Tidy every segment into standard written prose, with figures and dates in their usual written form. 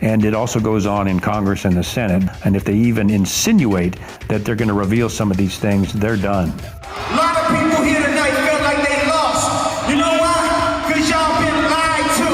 and it also goes on in Congress and the Senate. And if they even insinuate that they're going to reveal some of these things, they're done. A lot of people here tonight felt like they lost. You know why? Because y'all been lied to.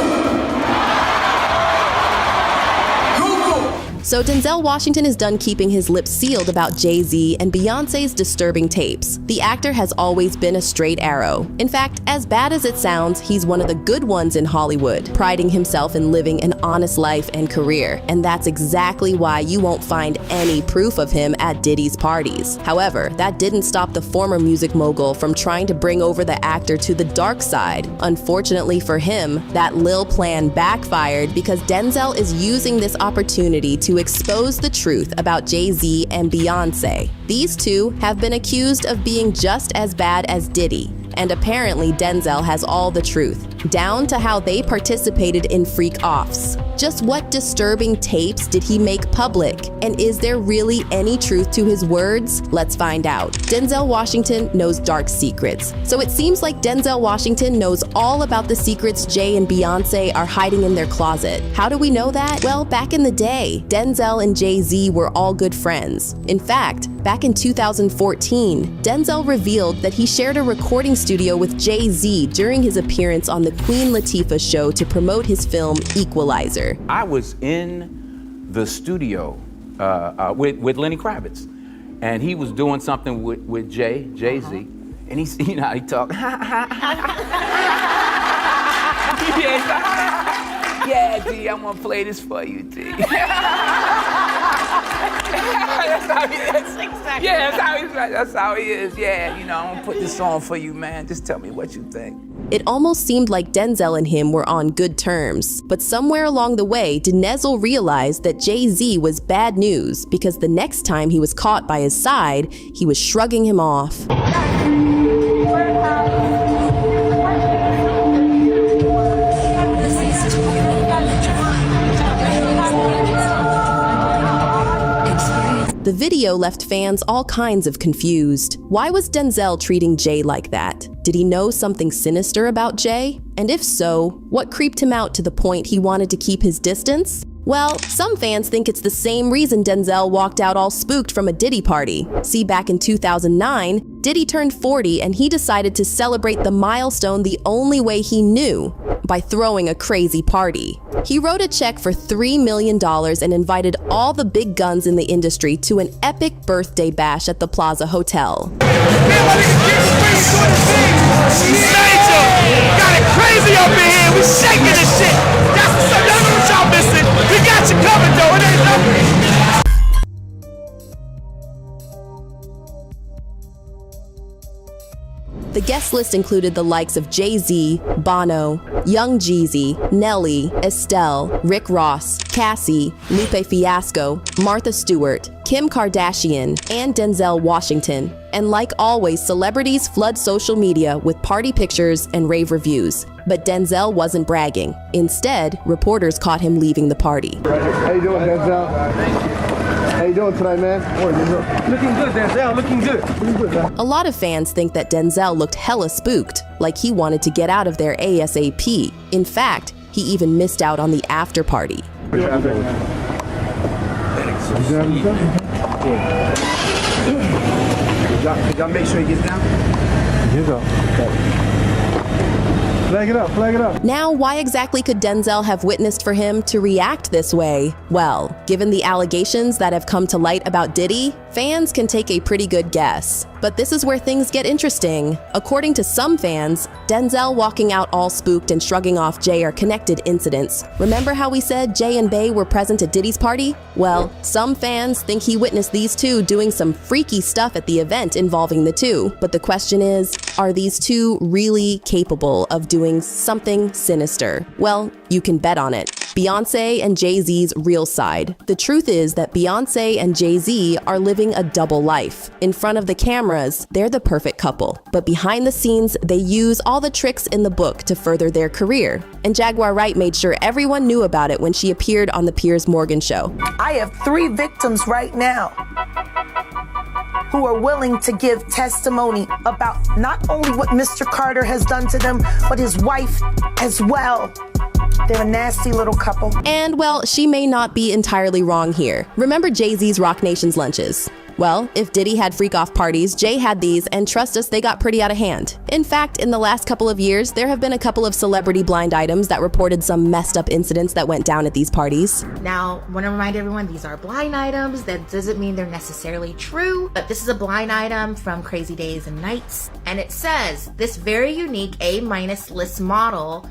Google. So Denzel Washington is done keeping his lips sealed about Jay Z and Beyonce's disturbing tapes. The actor has always been a straight arrow. In fact, as bad as it sounds, he's one of the good ones in Hollywood, priding himself in living an honest life and career. And that's exactly why you won't find any proof of him at Diddy's parties. However, that didn't stop the former music mogul from trying to bring over the actor to the dark side. Unfortunately for him, that Lil plan backfired because Denzel is using this opportunity to expose the truth about Jay Z and Beyonce. These two have been accused of being just as bad as Diddy, and apparently Denzel has all the truth, down to how they participated in freak-offs. Just what disturbing tapes did he make public? And is there really any truth to his words? Let's find out. Denzel Washington knows dark secrets. So it seems like Denzel Washington knows all about the secrets Jay and Beyonce are hiding in their closet. How do we know that? Well, back in the day, Denzel and Jay Z were all good friends. In fact, back in 2014, Denzel revealed that he shared a recording studio with Jay Z during his appearance on the Queen Latifah show to promote his film Equalizer. I was in the studio with Lenny Kravitz, and he was doing something with Jay Z, and he, you know how he talked. Yeah, D, I'm gonna play this for you, D. That's how he is. Exactly. Yeah, that's how he is. Yeah, you know, I'm gonna put this on for you, man. Just tell me what you think. It almost seemed like Denzel and him were on good terms. But somewhere along the way, Denzel realized that Jay Z was bad news because the next time he was caught by his side, he was shrugging him off. The video left fans all kinds of confused. Why was Denzel treating Jay like that? Did he know something sinister about Jay? And if so, what creeped him out to the point he wanted to keep his distance? Well, some fans think it's the same reason Denzel walked out all spooked from a Diddy party. See, back in 2009, Diddy turned 40 and he decided to celebrate the milestone the only way he knew, by throwing a crazy party. He wrote a check for $3 million and invited all the big guns in the industry to an epic birthday bash at the Plaza Hotel. Got it crazy up in here. We shaking this shit. That's what y'all missing. We got you covered though. It ain't nothing. The guest list included the likes of Jay Z, Bono, Young Jeezy, Nelly, Estelle, Rick Ross, Cassie, Lupe Fiasco, Martha Stewart, Kim Kardashian, and Denzel Washington. And like always, celebrities flood social media with party pictures and rave reviews. But Denzel wasn't bragging. Instead, reporters caught him leaving the party. How you doing, Denzel? How you doing tonight, man? Looking good, Denzel. Looking good. Man. A lot of fans think that Denzel looked hella spooked, like he wanted to get out of there ASAP. In fact, he even missed out on the after party. Did y'all make sure he gets down? Here you go. Flag it up, flag it up. Now, why exactly could Denzel have witnessed for him to react this way? Well, given the allegations that have come to light about Diddy, fans can take a pretty good guess. But this is where things get interesting. According to some fans, Denzel walking out all spooked and shrugging off Jay are connected incidents. Remember how we said Jay and Bey were present at Diddy's party? Well, some fans think he witnessed these two doing some freaky stuff at the event involving the two. But the question is, are these two really capable of doing something sinister? Well, you can bet on it. Beyonce and Jay Z's real side. The truth is that Beyonce and Jay Z are living a double life. In front of the cameras, they're the perfect couple. But behind the scenes, they use all the tricks in the book to further their career. And Jaguar Wright made sure everyone knew about it when she appeared on the Piers Morgan show. I have 3 victims right now who are willing to give testimony about not only what Mr. Carter has done to them, but his wife as well. They're a nasty little couple. And, well, she may not be entirely wrong here. Remember Jay Z's Rock Nation's lunches? Well, if Diddy had freak-off parties, Jay had these, and trust us, they got pretty out of hand. In fact, in the last couple of years, there have been a couple of celebrity blind items that reported some messed up incidents that went down at these parties. Now, I want to remind everyone, these are blind items. That doesn't mean they're necessarily true, but this is a blind item from Crazy Days and Nights. And it says, this very unique A- list model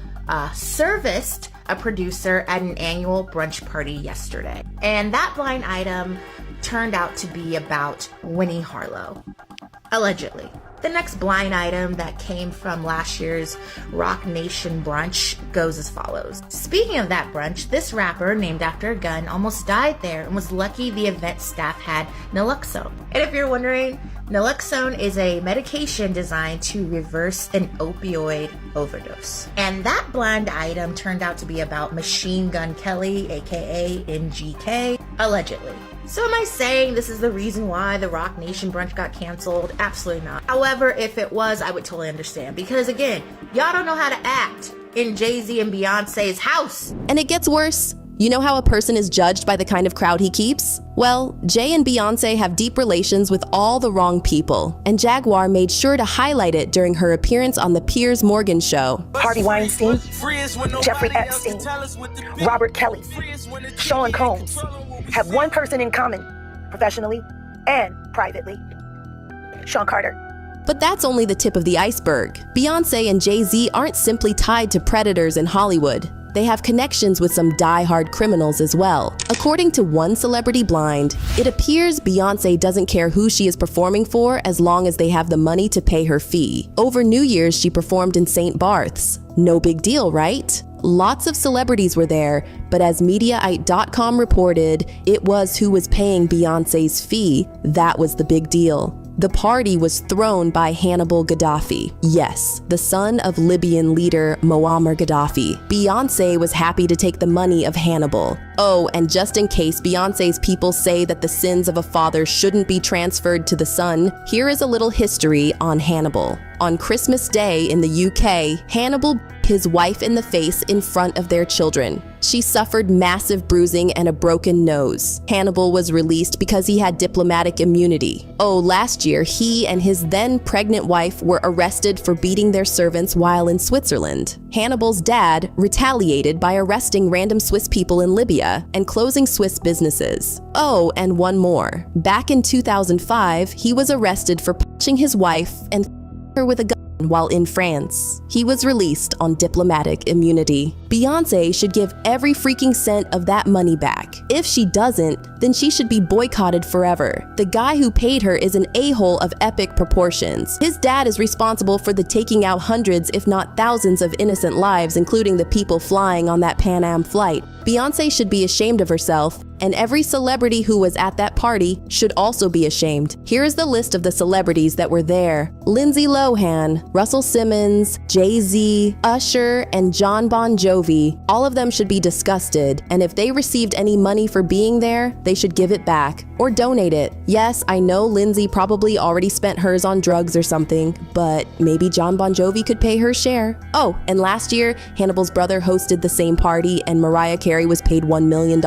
serviced a producer at an annual brunch party yesterday. And that blind item turned out to be about Winnie Harlow, allegedly. The next blind item that came from last year's Rock Nation brunch goes as follows. Speaking of that brunch, this rapper, named after a gun, almost died there and was lucky the event staff had naloxone. And if you're wondering, naloxone is a medication designed to reverse an opioid overdose. And that blind item turned out to be about Machine Gun Kelly, aka MGK, allegedly. So am I saying this is the reason why the Rock Nation brunch got canceled? Absolutely not. However, if it was, I would totally understand. Because again, y'all don't know how to act in Jay Z and Beyonce's house. And it gets worse. You know how a person is judged by the kind of crowd he keeps? Well, Jay and Beyonce have deep relations with all the wrong people, and Jaguar made sure to highlight it during her appearance on the Piers Morgan show. Harvey Weinstein, Jeffrey Epstein, Robert Kelly, Sean Combs have one person in common, professionally and privately: Sean Carter. But that's only the tip of the iceberg. Beyonce and Jay Z aren't simply tied to predators in Hollywood. They have connections with some die-hard criminals as well. According to one celebrity blind, it appears Beyonce doesn't care who she is performing for as long as they have the money to pay her fee. Over New Year's, she performed in St. Barth's. No big deal, right? Lots of celebrities were there, but as Mediaite.com reported, it was who was paying Beyonce's fee that was the big deal. The party was thrown by Hannibal Gaddafi. Yes, the son of Libyan leader Muammar Gaddafi. Beyonce was happy to take the money of Hannibal. Oh, and just in case Beyonce's people say that the sins of a father shouldn't be transferred to the son, here is a little history on Hannibal. On Christmas Day in the UK, Hannibal beat his wife in the face in front of their children. She suffered massive bruising and a broken nose. Hannibal was released because he had diplomatic immunity. Oh, last year, he and his then pregnant wife were arrested for beating their servants while in Switzerland. Hannibal's dad retaliated by arresting random Swiss people in Libya and closing Swiss businesses. Oh, and one more. Back in 2005, he was arrested for punching his wife and her with a gun while in France. He was released on diplomatic immunity. Beyonce should give every freaking cent of that money back. If she doesn't, then she should be boycotted forever. The guy who paid her is an a-hole of epic proportions. His dad is responsible for the taking out hundreds, if not thousands, of innocent lives, including the people flying on that Pan Am flight. Beyonce should be ashamed of herself, and every celebrity who was at that party should also be ashamed. Here is the list of the celebrities that were there: Lindsay Lohan, Russell Simmons, Jay Z, Usher, and Jon Bon Jovi. All of them should be disgusted, and if they received any money for being there, they should give it back or donate it. Yes, I know Lindsay probably already spent hers on drugs or something, but maybe Jon Bon Jovi could pay her share. Oh, and last year, Hannibal's brother hosted the same party, and Mariah Carey was paid $1 million.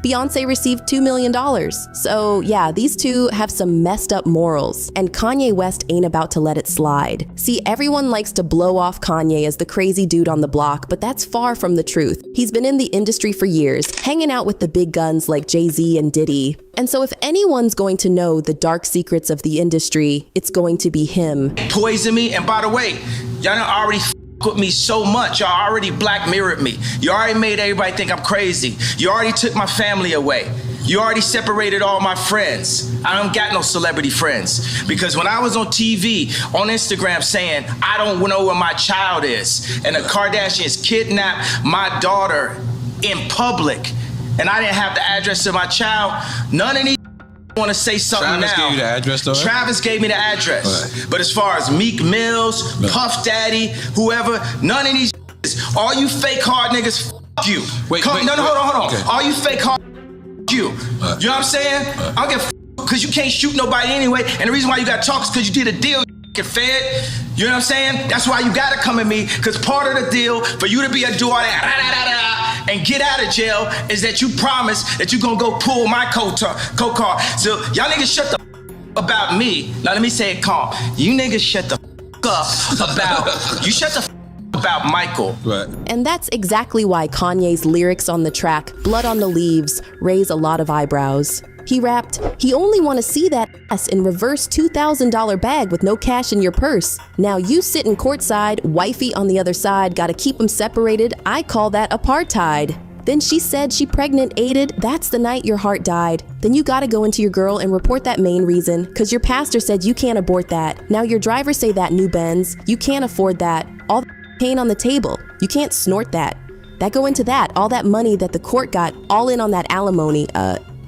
Beyonce received $2 million. So yeah, these two have some messed up morals, and Kanye West ain't about to let it slide. See, everyone likes to blow off Kanye as the crazy dude on the block, but that's far from the truth. He's been in the industry for years, hanging out with the big guns like Jay Z and Diddy. And so if anyone's going to know the dark secrets of the industry, it's going to be him. Poison me, and by the way, y'all done already with me so much. Y'all already black mirrored me. You already made everybody think I'm crazy. You already took my family away. You already separated all my friends. I don't got no celebrity friends. Because when I was on TV, on Instagram saying, I don't know where my child is, and the Kardashians kidnapped my daughter in public, and I didn't have the address of my child, none of these want to say something Travis now. Gave you the address, though? Travis gave me the address. Right. But as far as Meek Mills, Puff Daddy, whoever, none of these all you fake hard niggas, f you. Wait, hold on. Okay. All you fake hard, you. You know what I'm saying? I don't give a because you can't shoot nobody anyway, and the reason why you got to talk is because you did a deal. get fed. You know what I'm saying? That's why you gotta come at me, because part of the deal for you to be a do all that and get out of jail is that you promise that you're gonna go pull my co-car. So y'all niggas shut the about me. Now let me say it calm. You niggas shut the up about you shut the about Michael. Right. And that's exactly why Kanye's lyrics on the track Blood on the Leaves raise a lot of eyebrows. He rapped, "He only want to see that ass in reverse $2,000 bag with no cash in your purse. Now you sitting courtside, wifey on the other side, gotta keep them separated. I call that apartheid. Then she said she pregnant aided, that's the night your heart died. Then you gotta go into your girl and report that main reason, cause your pastor said you can't abort that. Now your driver say that new Benz, you can't afford that. All the pain on the table, you can't snort that. That go into that, all that money that the court got, all in on that alimony.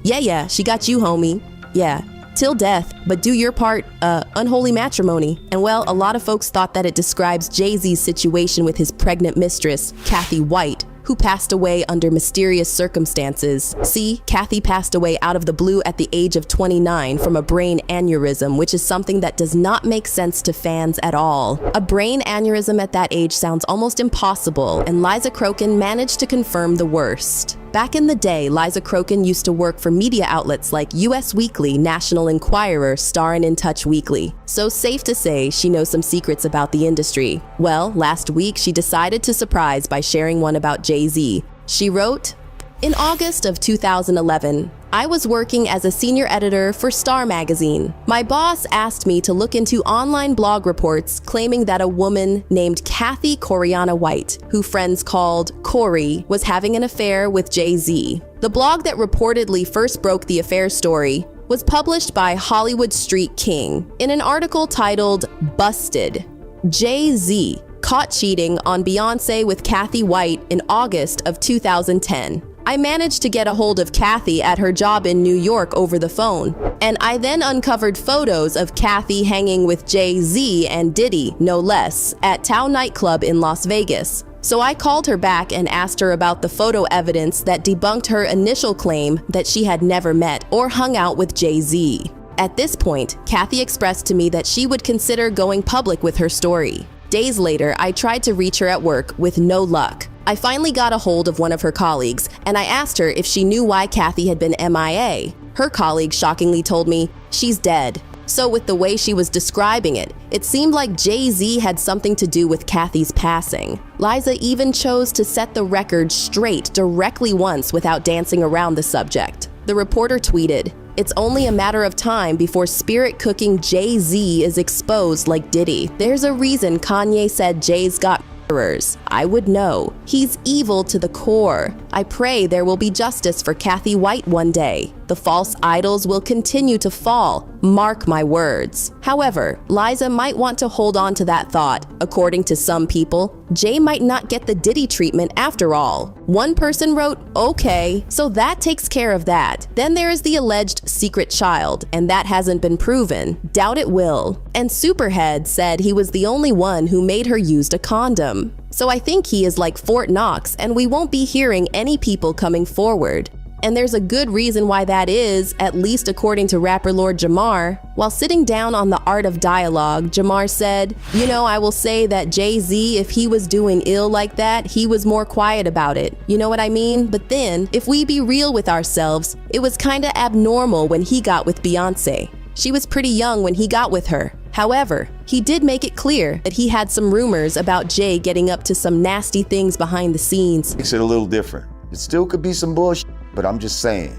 Yeah, she got you, homie. Yeah, till death, but do your part, unholy matrimony." And well, a lot of folks thought that it describes Jay Z's situation with his pregnant mistress, Kathy White, who passed away under mysterious circumstances. See, Kathy passed away out of the blue at the age of 29 from a brain aneurysm, which is something that does not make sense to fans at all. A brain aneurysm at that age sounds almost impossible, and Liza Crokin managed to confirm the worst. Back in the day, Liza Crokin used to work for media outlets like US Weekly, National Enquirer, Star and In Touch Weekly. So safe to say she knows some secrets about the industry. Well, last week she decided to surprise by sharing one about Jay Z. She wrote, "In August of 2011, I was working as a senior editor for Star magazine. My boss asked me to look into online blog reports claiming that a woman named Kathy Coriana White, who friends called Corey, was having an affair with Jay Z. The blog that reportedly first broke the affair story was published by Hollywood Street King in an article titled Busted. Jay Z caught cheating on Beyonce with Kathy White in August of 2010. I managed to get a hold of Kathy at her job in New York over the phone, and I then uncovered photos of Kathy hanging with Jay Z and Diddy, no less, at Tao nightclub in Las Vegas. So I called her back and asked her about the photo evidence that debunked her initial claim that she had never met or hung out with Jay Z. At this point, Kathy expressed to me that she would consider going public with her story. Days later, I tried to reach her at work with no luck. I finally got a hold of one of her colleagues, and I asked her if she knew why Kathy had been MIA. Her colleague shockingly told me, she's dead. So with the way she was describing it, it seemed like Jay Z had something to do with Kathy's passing. Liza even chose to set the record straight directly once without dancing around the subject. The reporter tweeted, "It's only a matter of time before spirit cooking Jay Z is exposed like Diddy. There's a reason Kanye said Jay's got murderers. I would know. He's evil to the core. I pray there will be justice for Kathy White one day. The false idols will continue to fall. Mark my words." However, Liza might want to hold on to that thought. According to some people, Jay might not get the Diddy treatment after all. One person wrote, "Okay, so that takes care of that. Then there is the alleged secret child, and that hasn't been proven. Doubt it will." And Superhead said he was the only one who made her use a condom. So I think he is like Fort Knox, and we won't be hearing any people coming forward. And there's a good reason why that is, at least according to rapper Lord Jamar. While sitting down on the Art of Dialogue, Jamar said, "You know, I will say that Jay Z, if he was doing ill like that, he was more quiet about it. You know what I mean? But then, if we be real with ourselves, it was kinda abnormal when he got with Beyonce. She was pretty young when he got with her. However, he did make it clear that he had some rumors about Jay getting up to some nasty things behind the scenes." Makes it a little different. It still could be some bullshit. But I'm just saying,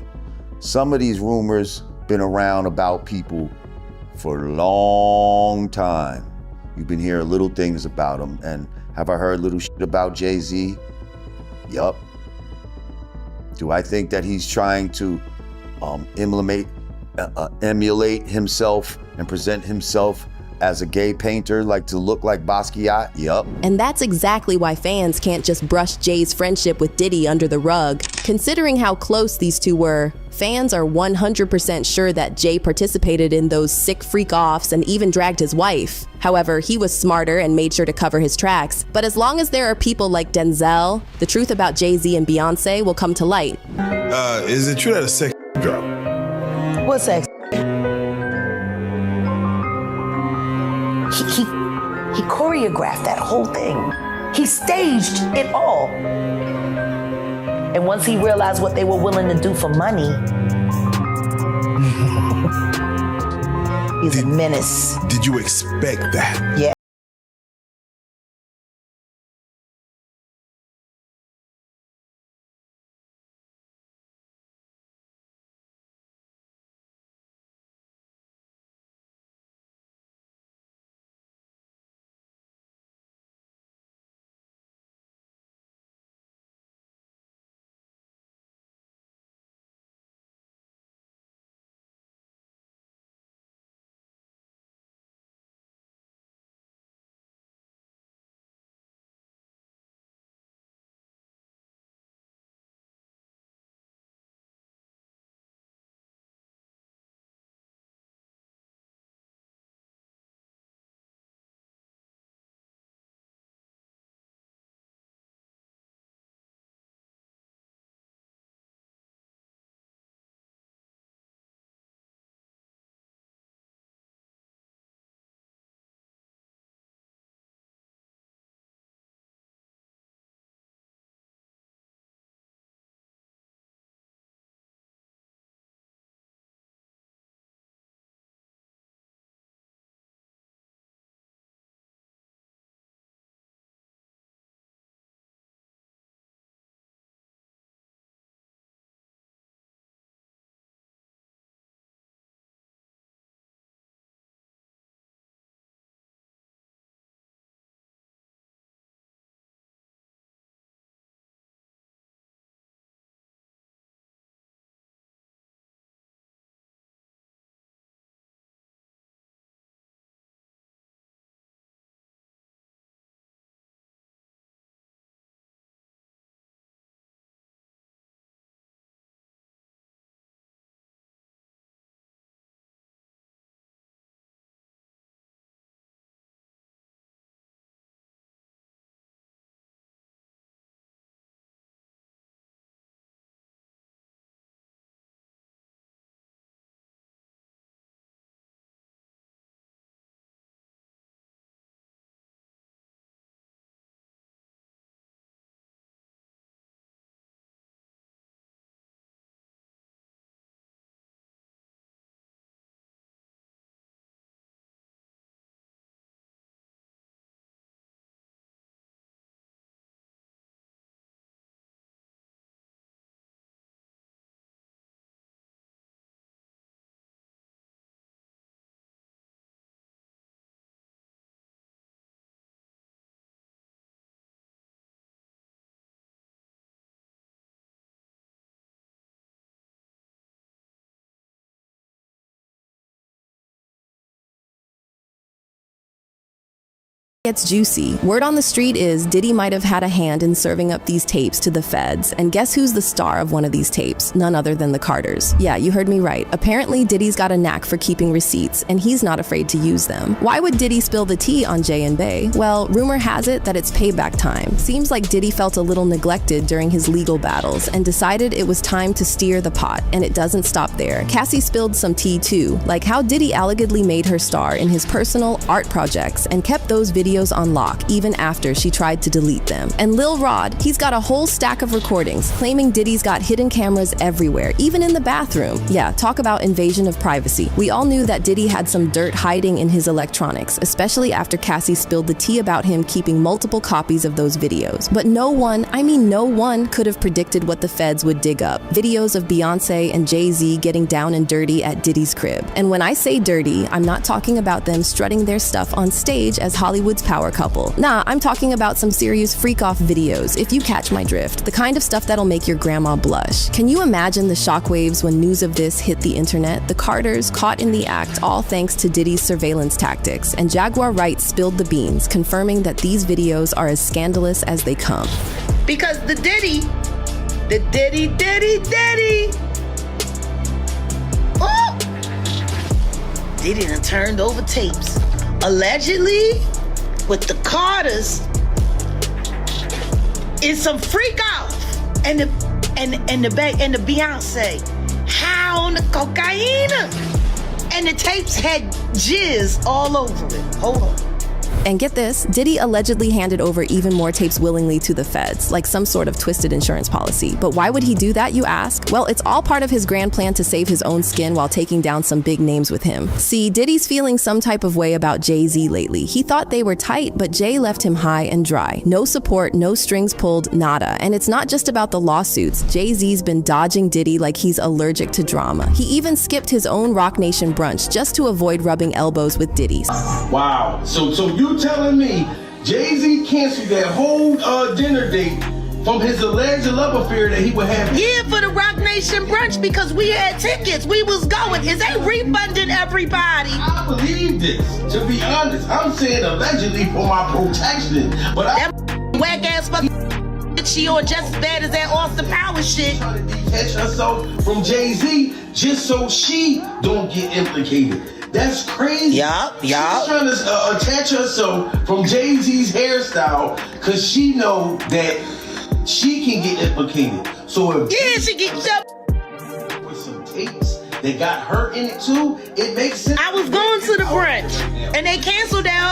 some of these rumors been around about people for a long time. You've been hearing little things about them. And have I heard little shit about Jay Z? Yup. Do I think that he's trying to emulate himself and present himself as a gay painter, like to look like Basquiat? Yup. And that's exactly why fans can't just brush Jay's friendship with Diddy under the rug. Considering how close these two were, fans are 100% sure that Jay participated in those sick freak-offs and even dragged his wife. However, he was smarter and made sure to cover his tracks. But as long as there are people like Denzel, the truth about Jay Z and Beyonce will come to light. Is it true that a sex drop? What sex? choreographed that whole thing. He staged it all. And once he realized what they were willing to do for money, he's a menace. Did you expect that? Yeah. Gets juicy. Word on the street is Diddy might have had a hand in serving up these tapes to the feds. And guess who's the star of one of these tapes? None other than the Carters. Yeah, you heard me right. Apparently, Diddy's got a knack for keeping receipts, and he's not afraid to use them. Why would Diddy spill the tea on Jay and Bey? Well, rumor has it that it's payback time. Seems like Diddy felt a little neglected during his legal battles and decided it was time to steer the pot, and it doesn't stop there. Cassie spilled some tea too, like how Diddy allegedly made her star in his personal art projects and kept those videos on lock even after she tried to delete them. And Lil Rod, he's got a whole stack of recordings claiming Diddy's got hidden cameras everywhere, even in the bathroom. Yeah, talk about invasion of privacy. We all knew that Diddy had some dirt hiding in his electronics, especially after Cassie spilled the tea about him keeping multiple copies of those videos. But no one, I mean no one, could have predicted what the feds would dig up. Videos of Beyonce and Jay Z getting down and dirty at Diddy's crib. And when I say dirty, I'm not talking about them strutting their stuff on stage as Hollywood's power couple. Nah, I'm talking about some serious freak-off videos, if you catch my drift. The kind of stuff that'll make your grandma blush. Can you imagine the shockwaves when news of this hit the internet? The Carters caught in the act, all thanks to Diddy's surveillance tactics, and Jaguar Wright spilled the beans, confirming that these videos are as scandalous as they come. Because the Diddy. Oh! Diddy done turned over tapes. Allegedly, with the Carters, in some freak off, and the Beyonce, high on the cocaine, and the tapes had jizz all over it. Hold on. And get this, Diddy allegedly handed over even more tapes willingly to the feds, like some sort of twisted insurance policy. But why would he do that, you ask? Well, it's all part of his grand plan to save his own skin while taking down some big names with him. See, Diddy's feeling some type of way about Jay Z lately. He thought they were tight, but Jay left him high and dry. No support, no strings pulled, nada. And it's not just about the lawsuits. Jay Z's been dodging Diddy like he's allergic to drama. He even skipped his own Rock Nation brunch just to avoid rubbing elbows with Diddy's. Wow. So you telling me Jay Z canceled that whole dinner date from his alleged love affair that he would have? Yeah, for the Rock Nation brunch because we had tickets. We was going. Is they refunding everybody? I believe this. To be honest, I'm saying allegedly for my protection, but that whack ass fucking she on just as bad as that Austin Powers shit. Trying to detach herself from Jay Z just so she don't get implicated. That's crazy. Yup. She's trying to attach herself from Jay Z's hairstyle because she know that she can get implicated. So if she gets up with some tapes that got her in it too, it makes sense. I was going to the brunch and they canceled that.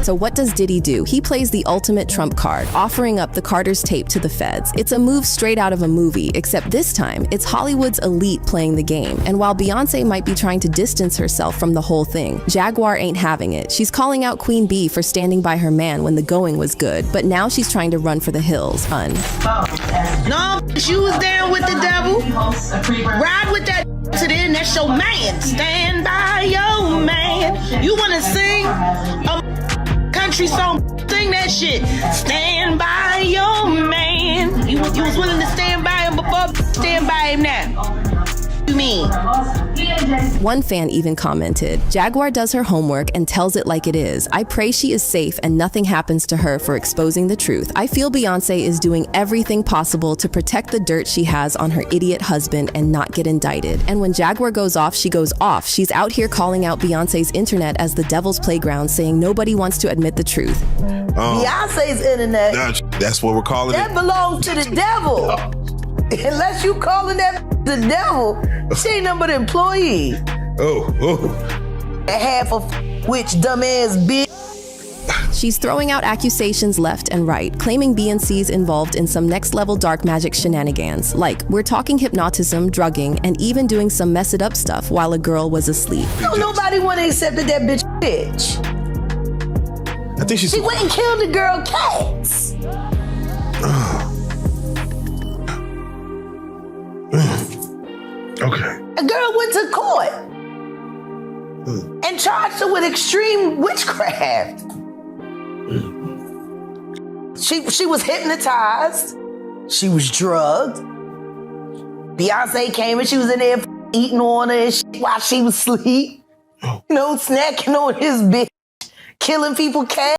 So what does Diddy do? He plays the ultimate trump card, offering up the Carter's tape to the feds. It's a move straight out of a movie, except this time, it's Hollywood's elite playing the game. And while Beyonce might be trying to distance herself from the whole thing, Jaguar ain't having it. She's calling out Queen Bee for standing by her man when the going was good, but now she's trying to run for the hills. No, you was down with the devil. Ride with that to the end, that's your man. Stand by your man. You wanna sing a country song? Sing that shit. Stand by your man. You was willing to stand by him before, stand by him now. You mean? One fan even commented, Jaguar does her homework and tells it like it is. I pray she is safe and nothing happens to her for exposing the truth. I feel Beyonce is doing everything possible to protect the dirt she has on her idiot husband and not get indicted. And when Jaguar goes off, she goes off. She's out here calling out Beyonce's internet as the devil's playground, saying nobody wants to admit the truth. Beyonce's internet. That's what we're calling that belongs to the devil. Unless you calling that the devil, she ain't nothing but an employee. And half of which dumbass bitch. She's throwing out accusations left and right, claiming BNC's involved in some next-level dark magic shenanigans. Like, we're talking hypnotism, drugging, and even doing some mess-it-up stuff while a girl was asleep. No, nobody want to accept that bitch. I think she went and killed the girl Cats. Okay. A girl went to court and charged her with extreme witchcraft. She was hypnotized. She was drugged. Beyonce came and she was in there eating on her and shit while she was asleep. You know, snacking on his bitch, killing people Cats.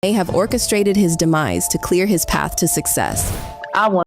may have orchestrated his demise to clear his path to success. I want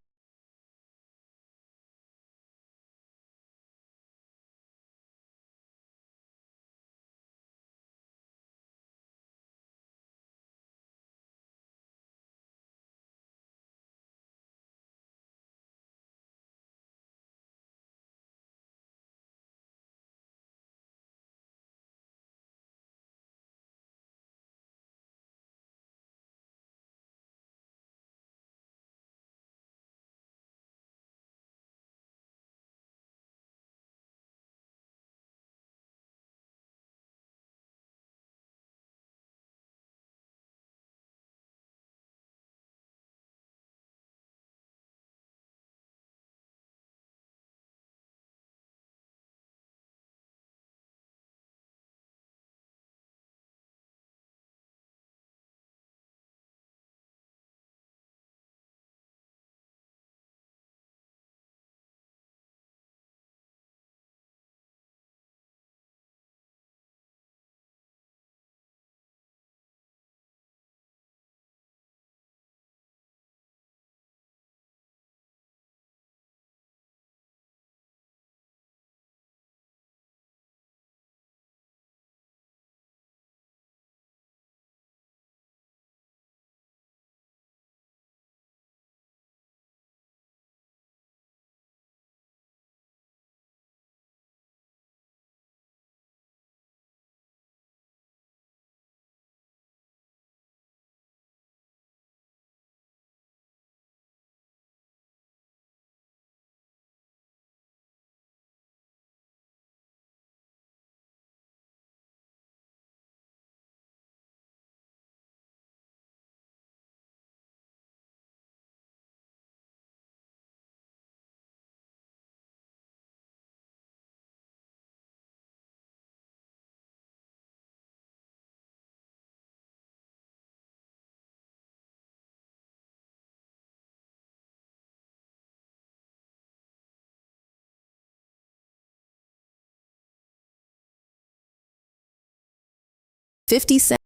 $50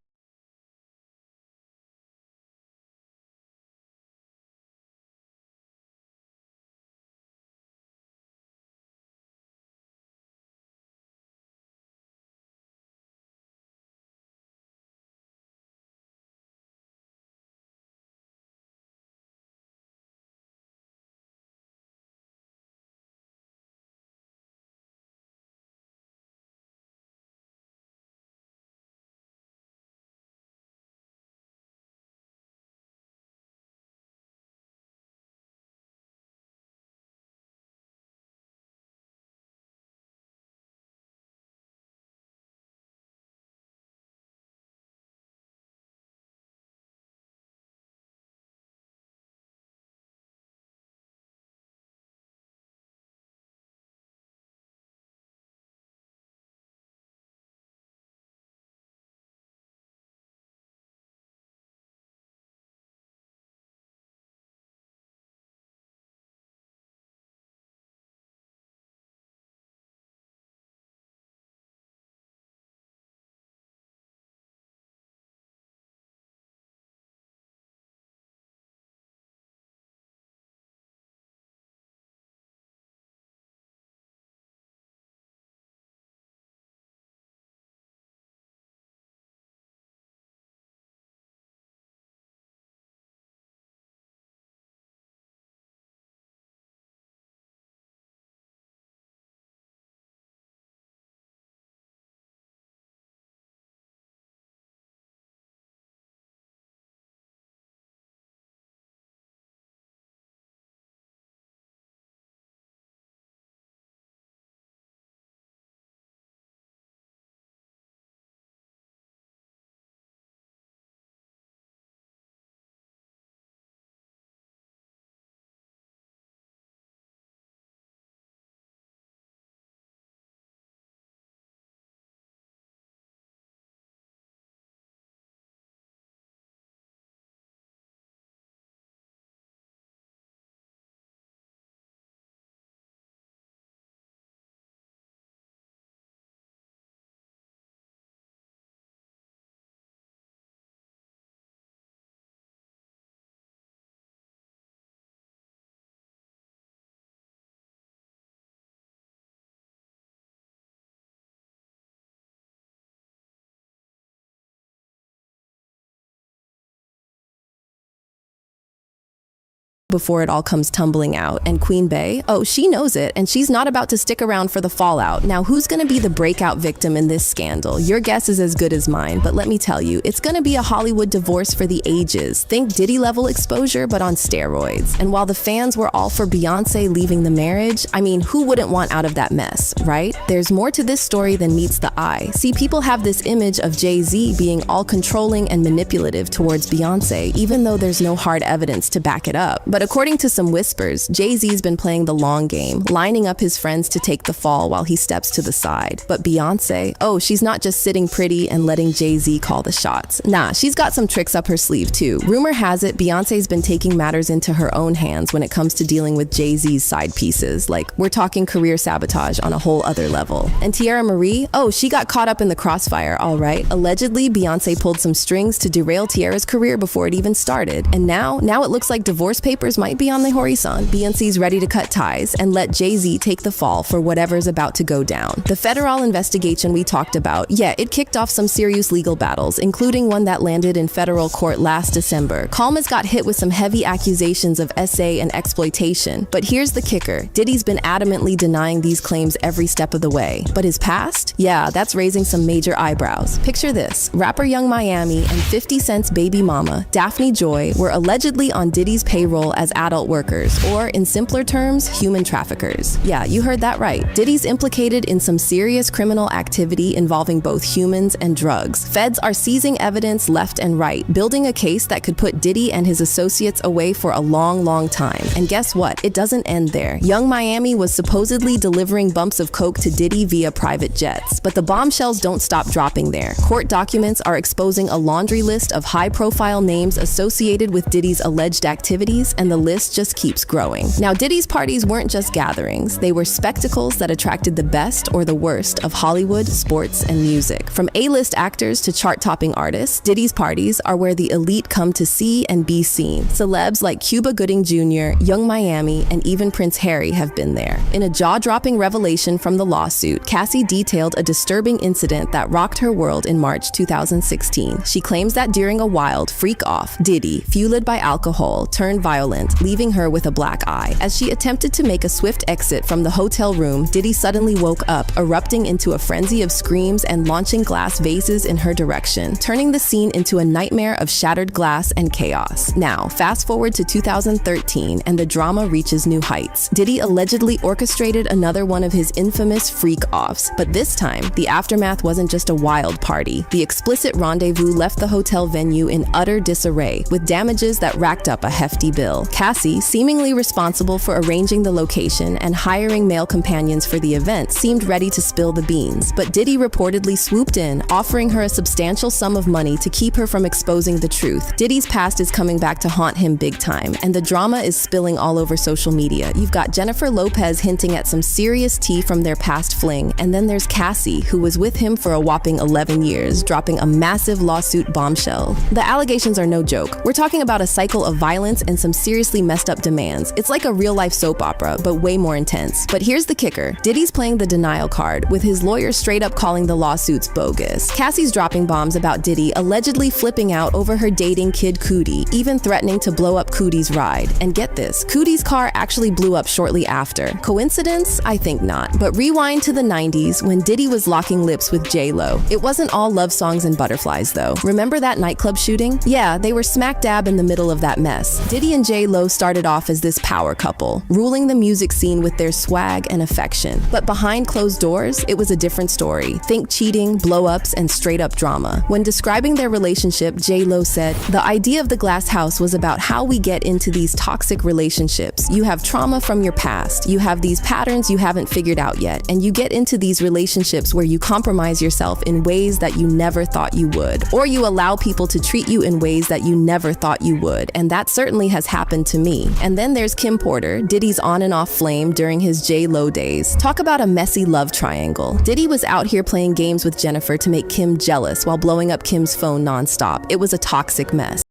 before it all comes tumbling out. And Queen Bey, oh, she knows it, and she's not about to stick around for the fallout. Now, who's gonna be the breakout victim in this scandal? Your guess is as good as mine, but let me tell you, it's gonna be a Hollywood divorce for the ages. Think Diddy level exposure, but on steroids. And while the fans were all for Beyonce leaving the marriage, I mean, who wouldn't want out of that mess, right? There's more to this story than meets the eye. See, people have this image of Jay Z being all controlling and manipulative towards Beyonce, even though there's no hard evidence to back it up. But according to some whispers, Jay Z's been playing the long game, lining up his friends to take the fall while he steps to the side. But Beyonce, oh, she's not just sitting pretty and letting Jay Z call the shots. Nah, she's got some tricks up her sleeve too. Rumor has it Beyonce's been taking matters into her own hands when it comes to dealing with Jay Z's side pieces. Like, we're talking career sabotage on a whole other level. And Tierra Marie, oh, she got caught up in the crossfire, all right. Allegedly, Beyonce pulled some strings to derail Tierra's career before it even started. And now it looks like divorce papers might be on the horizon. Beyonce's ready to cut ties and let Jay Z take the fall for whatever's about to go down. The federal investigation we talked about, yeah, it kicked off some serious legal battles, including one that landed in federal court last December. Calma's got hit with some heavy accusations of SA and exploitation. But here's the kicker. Diddy's been adamantly denying these claims every step of the way. But his past? Yeah, that's raising some major eyebrows. Picture this. Rapper Young Miami and 50 Cent's baby mama, Daphne Joy, were allegedly on Diddy's payroll as adult workers, or in simpler terms, human traffickers. Yeah, you heard that right. Diddy's implicated in some serious criminal activity involving both humans and drugs. Feds are seizing evidence left and right, building a case that could put Diddy and his associates away for a long, long time. And guess what? It doesn't end there. Young Miami was supposedly delivering bumps of coke to Diddy via private jets. But the bombshells don't stop dropping there. Court documents are exposing a laundry list of high-profile names associated with Diddy's alleged activities, and the list just keeps growing. Now, Diddy's parties weren't just gatherings. They were spectacles that attracted the best or the worst of Hollywood, sports, and music. From A-list actors to chart-topping artists, Diddy's parties are where the elite come to see and be seen. Celebs like Cuba Gooding Jr., Young Miami, and even Prince Harry have been there. In a jaw-dropping revelation from the lawsuit, Cassie detailed a disturbing incident that rocked her world in March 2016. She claims that during a wild freak-off, Diddy, fueled by alcohol, turned violent, leaving her with a black eye. As she attempted to make a swift exit from the hotel room, Diddy suddenly woke up, erupting into a frenzy of screams and launching glass vases in her direction, turning the scene into a nightmare of shattered glass and chaos. Now, fast forward to 2013, and the drama reaches new heights. Diddy allegedly orchestrated another one of his infamous freak-offs, but this time, the aftermath wasn't just a wild party. The explicit rendezvous left the hotel venue in utter disarray, with damages that racked up a hefty bill. Cassie, seemingly responsible for arranging the location and hiring male companions for the event, seemed ready to spill the beans, but Diddy reportedly swooped in, offering her a substantial sum of money to keep her from exposing the truth. Diddy's past is coming back to haunt him big time, and the drama is spilling all over social media. You've got Jennifer Lopez hinting at some serious tea from their past fling, and then there's Cassie, who was with him for a whopping 11 years, dropping a massive lawsuit bombshell. The allegations are no joke. We're talking about a cycle of violence and some seriously messed up demands. It's like a real-life soap opera, but way more intense. But here's the kicker. Diddy's playing the denial card, with his lawyer straight up calling the lawsuits bogus. Cassie's dropping bombs about Diddy allegedly flipping out over her dating Kid Cudi, even threatening to blow up Cudi's ride. And get this, Cudi's car actually blew up shortly after. Coincidence? I think not. But rewind to the 90s when Diddy was locking lips with J-Lo. It wasn't all love songs and butterflies though. Remember that nightclub shooting? Yeah, they were smack dab in the middle of that mess. Diddy and J-Lo started off as this power couple, ruling the music scene with their swag and affection. But behind closed doors, it was a different story. Think cheating, blow-ups, and straight-up drama. When describing their relationship, J-Lo said, "The idea of the glass house was about how we get into these toxic relationships. You have trauma from your past. You have these patterns you haven't figured out yet, and you get into these relationships where you compromise yourself in ways that you never thought you would, or you allow people to treat you in ways that you never thought you would, and that certainly has happened to me." And then there's Kim Porter, Diddy's on and off flame during his J-Lo days. Talk about a messy love triangle. Diddy was out here playing games with Jennifer to make Kim jealous while blowing up Kim's phone nonstop. It was a toxic mess.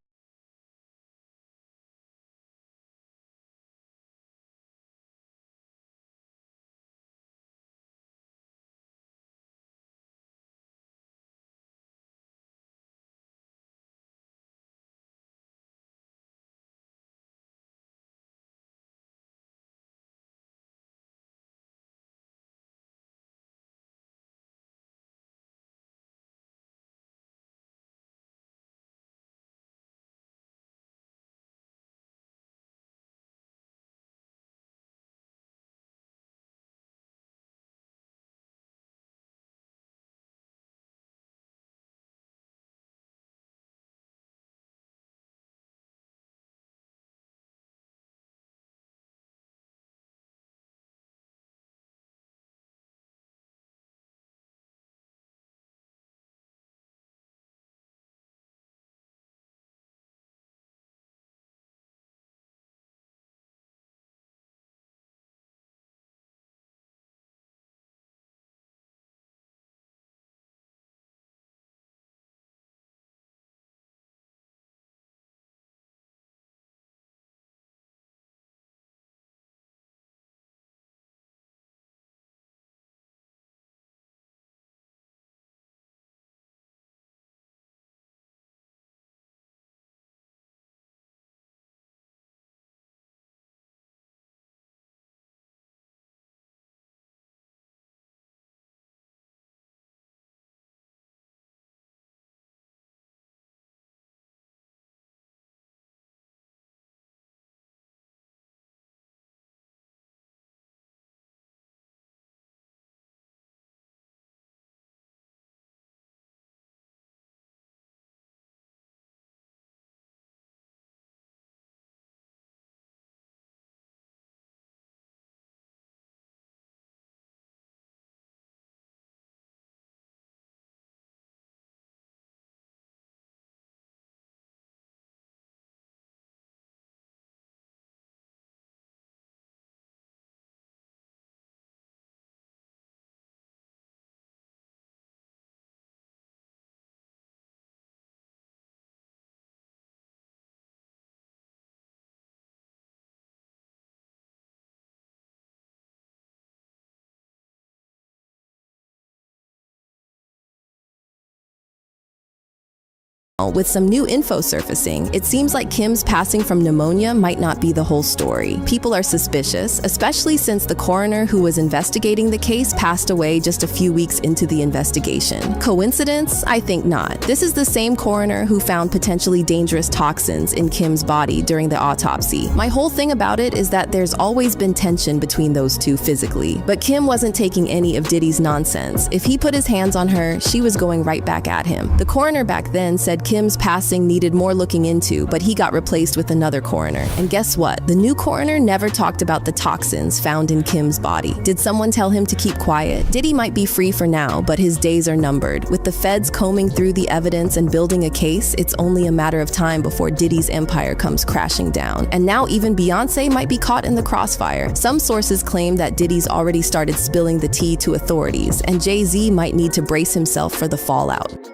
With some new info surfacing, it seems like Kim's passing from pneumonia might not be the whole story. People are suspicious, especially since the coroner who was investigating the case passed away just a few weeks into the investigation. Coincidence? I think not. This is the same coroner who found potentially dangerous toxins in Kim's body during the autopsy. My whole thing about it is that there's always been tension between those two physically, but Kim wasn't taking any of Diddy's nonsense. If he put his hands on her, she was going right back at him. The coroner back then said Kim's passing needed more looking into, but he got replaced with another coroner. And guess what? The new coroner never talked about the toxins found in Kim's body. Did someone tell him to keep quiet? Diddy might be free for now, but his days are numbered. With the feds combing through the evidence and building a case, it's only a matter of time before Diddy's empire comes crashing down. And now even Beyonce might be caught in the crossfire. Some sources claim that Diddy's already started spilling the tea to authorities, and Jay Z might need to brace himself for the fallout.